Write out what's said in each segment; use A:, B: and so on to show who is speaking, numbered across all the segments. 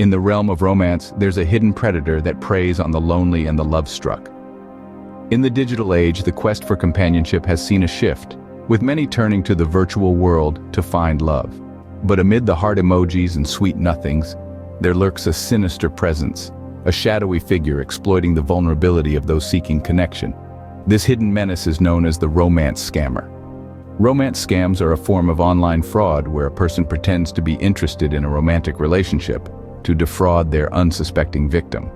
A: In the realm of romance, there's a hidden predator that preys on the lonely and the love-struck. In the digital age, the quest for companionship has seen a shift, with many turning to the virtual world to find love. But amid the heart emojis and sweet nothings, there lurks a sinister presence, a shadowy figure exploiting the vulnerability of those seeking connection. This hidden menace is known as the romance scammer. Romance scams are a form of online fraud where a person pretends to be interested in a romantic relationship to defraud their unsuspecting victim.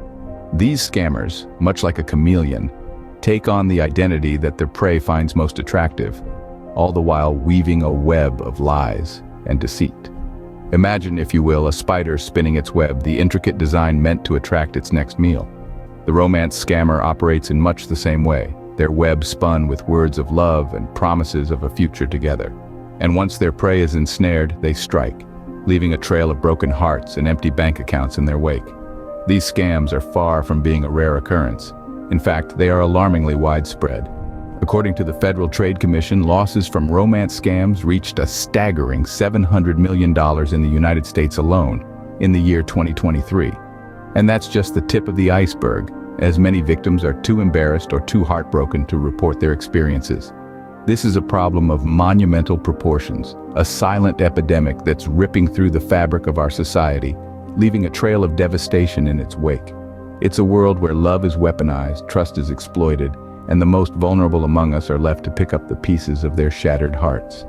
A: These scammers, much like a chameleon, take on the identity that their prey finds most attractive, all the while weaving a web of lies and deceit. Imagine, if you will, a spider spinning its web, the intricate design meant to attract its next meal. The romance scammer operates in much the same way, their web spun with words of love and promises of a future together. And once their prey is ensnared, they strike, leaving a trail of broken hearts and empty bank accounts in their wake. These scams are far from being a rare occurrence. In fact, they are alarmingly widespread. According to the Federal Trade Commission, losses from romance scams reached a staggering $700 million in the United States alone in the year 2023. And that's just the tip of the iceberg, as many victims are too embarrassed or too heartbroken to report their experiences. This is a problem of monumental proportions, a silent epidemic that's ripping through the fabric of our society, leaving a trail of devastation in its wake. It's a world where love is weaponized, trust is exploited, and the most vulnerable among us are left to pick up the pieces of their shattered hearts.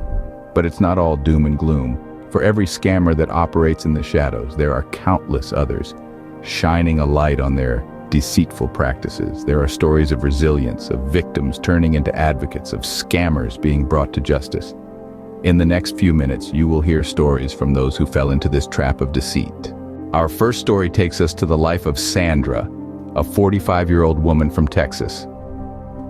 A: But it's not all doom and gloom. For every scammer that operates in the shadows, there are countless others, shining a light on their deceitful practices. There are stories of resilience, of victims turning into advocates, of scammers being brought to justice. In the next few minutes, you will hear stories from those who fell into this trap of deceit. Our first story takes us to the life of Sandra, a 45-year-old woman from Texas.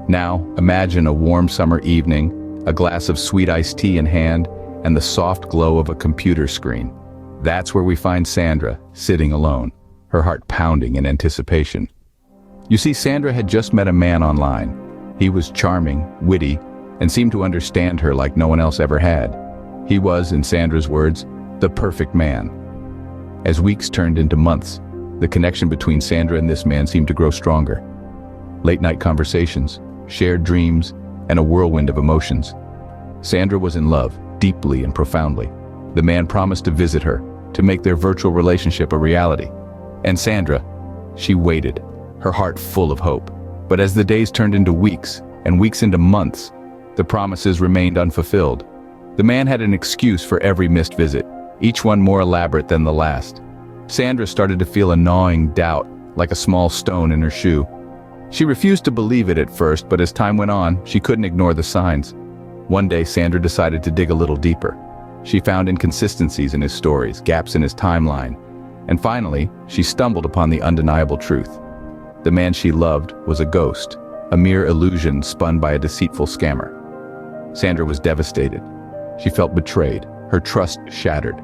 A: Now, imagine a warm summer evening, a glass of sweet iced tea in hand, and the soft glow of a computer screen. That's where we find Sandra, sitting alone, her heart pounding in anticipation. You see, Sandra had just met a man online. He was charming, witty, and seemed to understand her like no one else ever had. He was, in Sandra's words, the perfect man. As weeks turned into months, the connection between Sandra and this man seemed to grow stronger. Late-night conversations, shared dreams, and a whirlwind of emotions. Sandra was in love, deeply and profoundly. The man promised to visit her, to make their virtual relationship a reality. And Sandra, she waited, her heart full of hope. But as the days turned into weeks, and weeks into months, the promises remained unfulfilled. The man had an excuse for every missed visit, each one more elaborate than the last. Sandra started to feel a gnawing doubt, like a small stone in her shoe. She refused to believe it at first, but as time went on, she couldn't ignore the signs. One day, Sandra decided to dig a little deeper. She found inconsistencies in his stories, gaps in his timeline, and finally, she stumbled upon the undeniable truth. The man she loved was a ghost, a mere illusion spun by a deceitful scammer. Sandra was devastated. She felt betrayed, her trust shattered.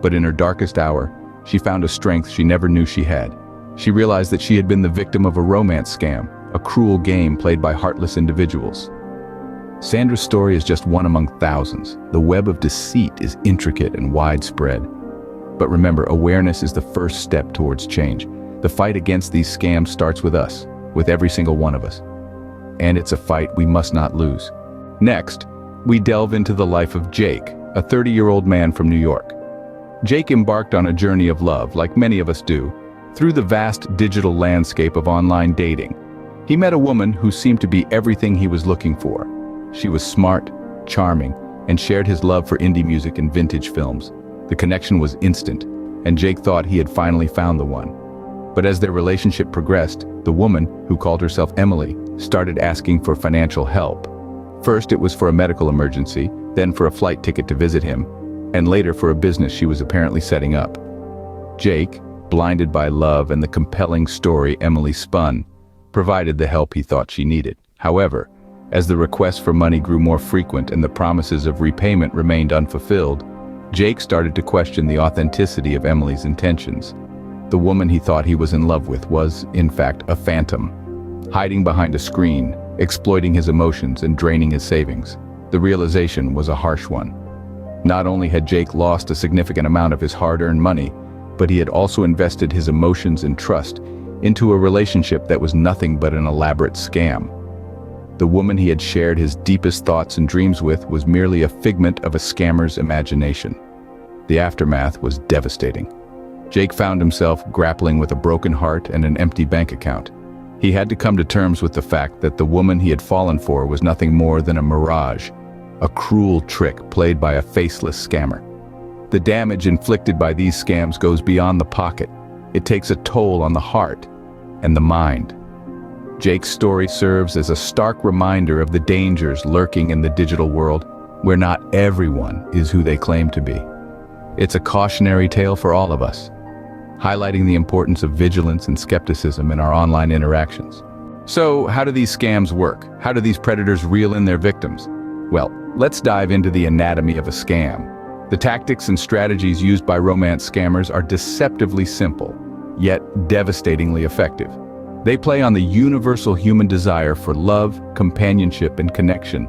A: But in her darkest hour, she found a strength she never knew she had. She realized that she had been the victim of a romance scam, a cruel game played by heartless individuals. Sandra's story is just one among thousands. The web of deceit is intricate and widespread. But remember, awareness is the first step towards change. The fight against these scams starts with us, with every single one of us. And it's a fight we must not lose. Next, we delve into the life of Jake, a 30-year-old man from New York. Jake embarked on a journey of love, like many of us do, through the vast digital landscape of online dating. He met a woman who seemed to be everything he was looking for. She was smart, charming, and shared his love for indie music and vintage films. The connection was instant, and Jake thought he had finally found the one. But as their relationship progressed, the woman, who called herself Emily, started asking for financial help. First it was for a medical emergency, then for a flight ticket to visit him, and later for a business she was apparently setting up. Jake, blinded by love and the compelling story Emily spun, provided the help he thought she needed. However, as the requests for money grew more frequent and the promises of repayment remained unfulfilled, Jake started to question the authenticity of Emily's intentions. The woman he thought he was in love with was, in fact, a phantom, hiding behind a screen, exploiting his emotions and draining his savings. The realization was a harsh one. Not only had Jake lost a significant amount of his hard-earned money, but he had also invested his emotions and trust into a relationship that was nothing but an elaborate scam. The woman he had shared his deepest thoughts and dreams with was merely a figment of a scammer's imagination. The aftermath was devastating. Jake found himself grappling with a broken heart and an empty bank account. He had to come to terms with the fact that the woman he had fallen for was nothing more than a mirage, a cruel trick played by a faceless scammer. The damage inflicted by these scams goes beyond the pocket. It takes a toll on the heart and the mind. Jake's story serves as a stark reminder of the dangers lurking in the digital world, where not everyone is who they claim to be. It's a cautionary tale for all of us, highlighting the importance of vigilance and skepticism in our online interactions. So, how do these scams work? How do these predators reel in their victims? Well, let's dive into the anatomy of a scam. The tactics and strategies used by romance scammers are deceptively simple, yet devastatingly effective. They play on the universal human desire for love, companionship, and connection.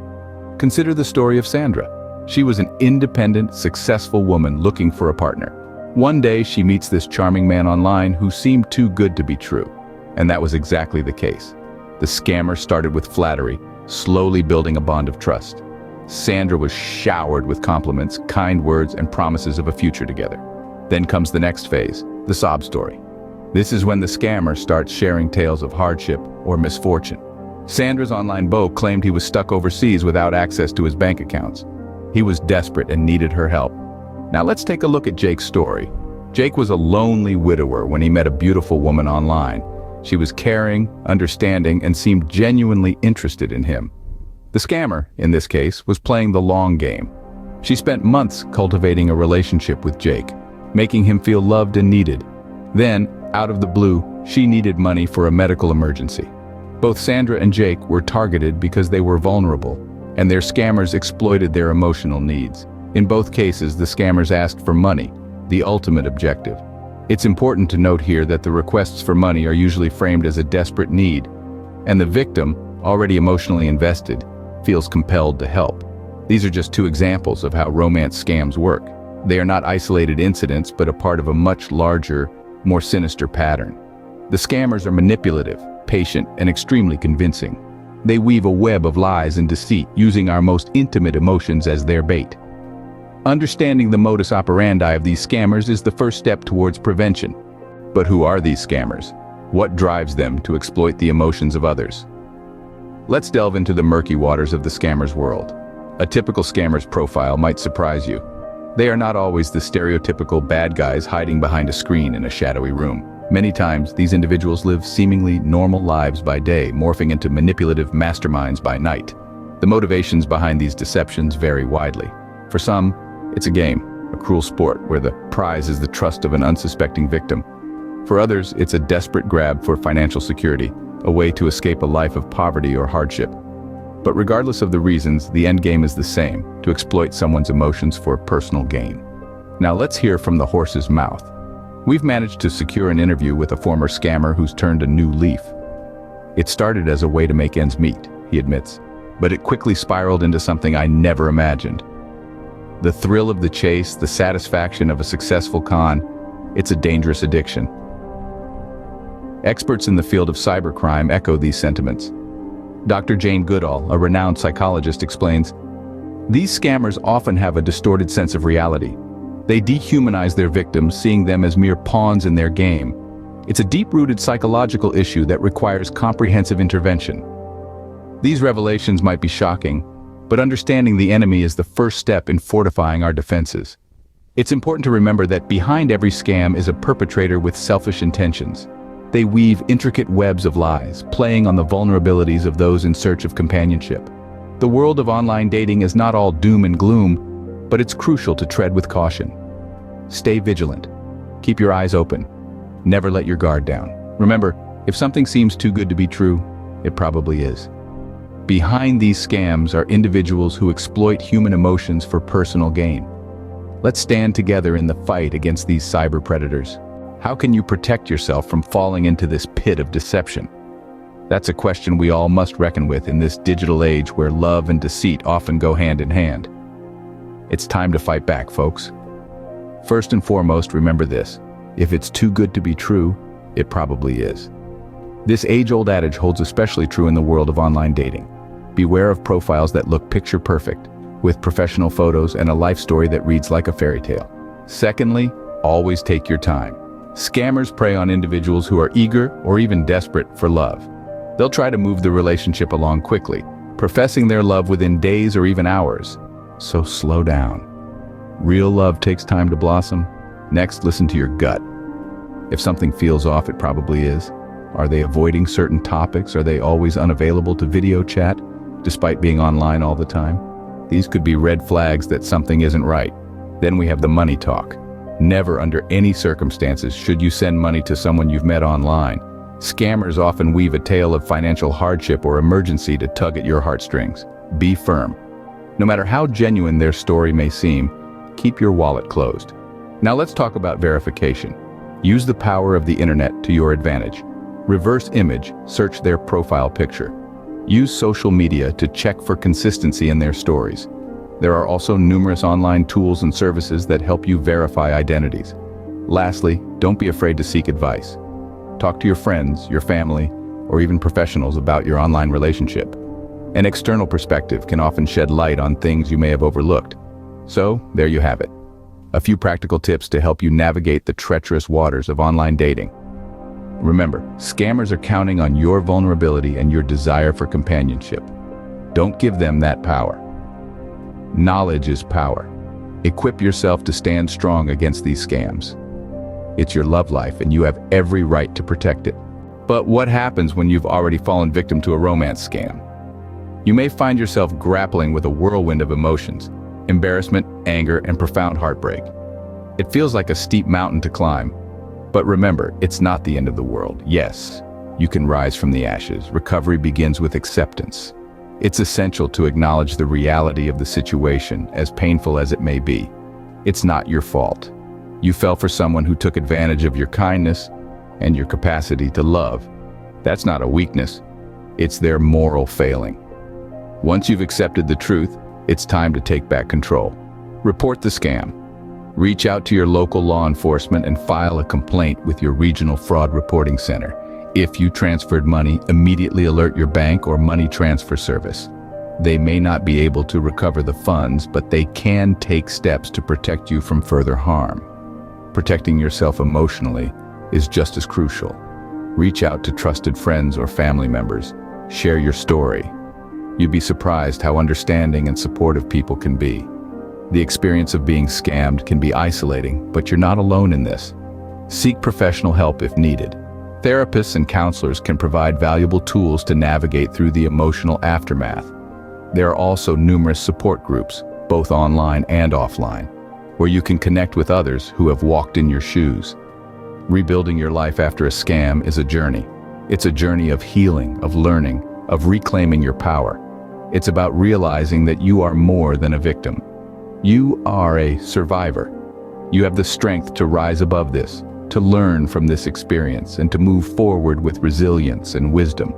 A: Consider the story of Sandra. She was an independent, successful woman looking for a partner. One day, she meets this charming man online who seemed too good to be true. And that was exactly the case. The scammer started with flattery, slowly building a bond of trust. Sandra was showered with compliments, kind words, and promises of a future together. Then comes the next phase, the sob story. This is when the scammer starts sharing tales of hardship or misfortune. Sandra's online beau claimed he was stuck overseas without access to his bank accounts. He was desperate and needed her help. Now let's take a look at Jake's story. Jake was a lonely widower when he met a beautiful woman online. She was caring, understanding, and seemed genuinely interested in him. The scammer, in this case, was playing the long game. She spent months cultivating a relationship with Jake, making him feel loved and needed. Then, out of the blue, she needed money for a medical emergency. Both Sandra and Jake were targeted because they were vulnerable, and their scammers exploited their emotional needs. In both cases, the scammers asked for money, the ultimate objective. It's important to note here that the requests for money are usually framed as a desperate need, and the victim, already emotionally invested, feels compelled to help. These are just two examples of how romance scams work. They are not isolated incidents, but a part of a much larger, more sinister pattern. The scammers are manipulative, patient, and extremely convincing. They weave a web of lies and deceit, using our most intimate emotions as their bait. Understanding the modus operandi of these scammers is the first step towards prevention. But who are these scammers? What drives them to exploit the emotions of others? Let's delve into the murky waters of the scammer's world. A typical scammer's profile might surprise you. They are not always the stereotypical bad guys hiding behind a screen in a shadowy room. Many times, these individuals live seemingly normal lives by day, morphing into manipulative masterminds by night. The motivations behind these deceptions vary widely. For some, it's a game, a cruel sport where the prize is the trust of an unsuspecting victim. For others, it's a desperate grab for financial security, a way to escape a life of poverty or hardship. But regardless of the reasons, the end game is the same, to exploit someone's emotions for personal gain. Now let's hear from the horse's mouth. We've managed to secure an interview with a former scammer who's turned a new leaf. It started as a way to make ends meet, he admits, but it quickly spiraled into something I never imagined. The thrill of the chase, the satisfaction of a successful con, it's a dangerous addiction. Experts in the field of cybercrime echo these sentiments. Dr. Jane Goodall, a renowned psychologist, explains, "These scammers often have a distorted sense of reality. They dehumanize their victims, seeing them as mere pawns in their game. It's a deep-rooted psychological issue that requires comprehensive intervention." These revelations might be shocking, but understanding the enemy is the first step in fortifying our defenses. It's important to remember that behind every scam is a perpetrator with selfish intentions. They weave intricate webs of lies, playing on the vulnerabilities of those in search of companionship. The world of online dating is not all doom and gloom, but it's crucial to tread with caution. Stay vigilant. Keep your eyes open. Never let your guard down. Remember, if something seems too good to be true, it probably is. Behind these scams are individuals who exploit human emotions for personal gain. Let's stand together in the fight against these cyber predators. How can you protect yourself from falling into this pit of deception? That's a question we all must reckon with in this digital age where love and deceit often go hand in hand. It's time to fight back, folks. First and foremost, remember this. If it's too good to be true, it probably is. This age-old adage holds especially true in the world of online dating. Beware of profiles that look picture perfect, with professional photos and a life story that reads like a fairy tale. Secondly, always take your time. Scammers prey on individuals who are eager or even desperate for love. They'll try to move the relationship along quickly, professing their love within days or even hours. So slow down. Real love takes time to blossom. Next, listen to your gut. If something feels off, it probably is. Are they avoiding certain topics? Are they always unavailable to video chat, despite being online all the time? These could be red flags that something isn't right. Then we have the money talk. Never under any circumstances should you send money to someone you've met online. Scammers often weave a tale of financial hardship or emergency to tug at your heartstrings. Be firm. No matter how genuine their story may seem, keep your wallet closed. Now let's talk about verification. Use the power of the internet to your advantage. Reverse image search their profile picture. Use social media to check for consistency in their stories. There are also numerous online tools and services that help you verify identities. Lastly, don't be afraid to seek advice. Talk to your friends, your family, or even professionals about your online relationship. An external perspective can often shed light on things you may have overlooked. So, there you have it. A few practical tips to help you navigate the treacherous waters of online dating. Remember, scammers are counting on your vulnerability and your desire for companionship. Don't give them that power. Knowledge is power. Equip yourself to stand strong against these scams. It's your love life and you have every right to protect it. But what happens when you've already fallen victim to a romance scam? You may find yourself grappling with a whirlwind of emotions, embarrassment, anger, and profound heartbreak. It feels like a steep mountain to climb. But remember, it's not the end of the world. Yes, you can rise from the ashes. Recovery begins with acceptance. It's essential to acknowledge the reality of the situation, as painful as it may be. It's not your fault. You fell for someone who took advantage of your kindness and your capacity to love. That's not a weakness. It's their moral failing. Once you've accepted the truth, it's time to take back control. Report the scam. Reach out to your local law enforcement and file a complaint with your regional fraud reporting center. If you transferred money, immediately alert your bank or money transfer service. They may not be able to recover the funds, but they can take steps to protect you from further harm. Protecting yourself emotionally is just as crucial. Reach out to trusted friends or family members. Share your story. You'd be surprised how understanding and supportive people can be. The experience of being scammed can be isolating, but you're not alone in this. Seek professional help if needed. Therapists and counselors can provide valuable tools to navigate through the emotional aftermath. There are also numerous support groups, both online and offline, where you can connect with others who have walked in your shoes. Rebuilding your life after a scam is a journey. It's a journey of healing, of learning, of reclaiming your power. It's about realizing that you are more than a victim. You are a survivor. You have the strength to rise above this, to learn from this experience, and to move forward with resilience and wisdom.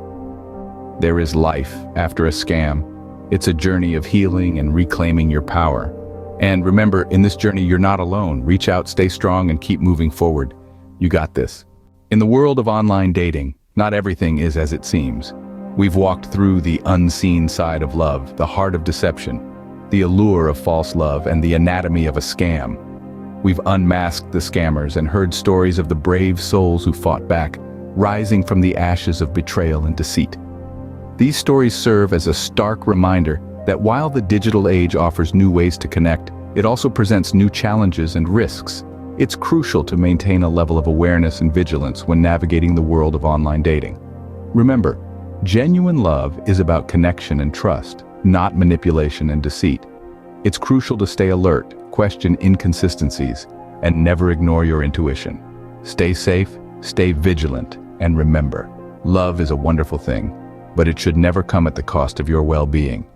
A: There is life after a scam. It's a journey of healing and reclaiming your power. And remember, in this journey, you're not alone. Reach out, stay strong, and keep moving forward. You got this. In the world of online dating, not everything is as it seems. We've walked through the unseen side of love, the heart of deception, the allure of false love, and the anatomy of a scam. We've unmasked the scammers and heard stories of the brave souls who fought back, rising from the ashes of betrayal and deceit. These stories serve as a stark reminder that while the digital age offers new ways to connect, it also presents new challenges and risks. It's crucial to maintain a level of awareness and vigilance when navigating the world of online dating. Remember, genuine love is about connection and trust, not manipulation and deceit. It's crucial to stay alert, question inconsistencies, and never ignore your intuition. Stay safe, stay vigilant, and remember, love is a wonderful thing, but it should never come at the cost of your well-being.